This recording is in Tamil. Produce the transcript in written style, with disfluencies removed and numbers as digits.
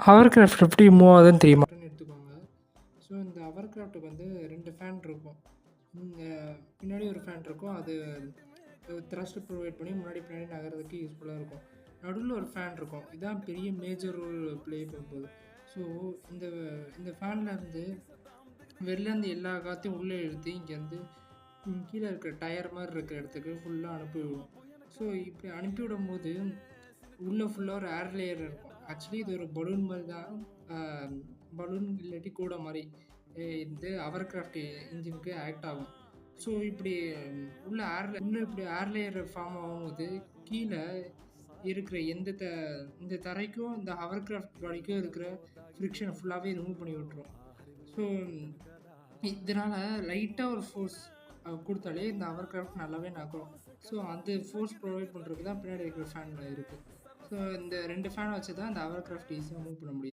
ஹவர்கிராஃப்ட் எப்படி மூவ் ஆகுதுன்னு தெரியுமா? எடுத்துக்கோங்க. ஸோ இந்த ஹவர்கிராஃப்ட்டுக்கு வந்து 2 ஃபேன் இருக்கும். இங்க பின்னாடி ஒரு ஃபேன் இருக்கும். அது த்ரஸ்ட் ப்ரொவைட் பண்ணி முன்னாடி பின்னாடி நகர்றதுக்கு யூஸ்ஃபுல்லாக இருக்கும். நடுவில் ஒரு ஃபேன் இருக்கும். இதான் பெரிய மேஜர் ரோல் ப்ளே பண்ணும்போது. ஸோ இந்த இந்த ஃபேன்லேருந்து வெளிலேருந்து எல்லா காற்றையும் உள்ளே இழுத்து இங்கேருந்து கீழே இருக்கிற டயர் மாதிரி இருக்கிற இடத்துக்கு ஃபுல்லாக அனுப்பிவிடும். ஸோ இப்படி அனுப்பிவிடும் போது உள்ளே ஃபுல்லாக ஒரு ஏர் லேயர் இருக்கும். ஆக்சுவலி இது ஒரு பலூன் மாதிரி தான். பலூன் இல்லாட்டி கூட மாதிரி இந்த ஹவர்கிராஃப்ட் இன்ஜினுக்கு ஆக்ட் ஆகும். ஸோ இப்படி உள்ளே இப்படி ஏர் லேயர் ஃபார்ம் ஆகும்போது கீழே இருக்கிற இந்த தரைக்கும் இந்த ஹவர்கிராஃப்ட் பாடிக்கும் இருக்கிற ஃப்ரிக்ஷனை ஃபுல்லாகவே ரிமூவ் பண்ணி விட்டுரும். ஸோ இதனால் லைட்டாக ஒரு ஃபோர்ஸ் கொடுத்தாலே இந்த ஹவர்கிராஃப்ட் நல்லாவே நகரும். ஸோ அந்த ஃபோர்ஸ் ப்ரொவைட் பண்ணுறதுக்கு தான் பின்னாடி இருக்கிற ஃபேன் இருக்குது. ஸோ இந்த 2 ஃபேனை வச்சு தான் இந்த ஹவர்கிராஃப்ட் ஈஸியாக மூவ் பண்ண முடியும்.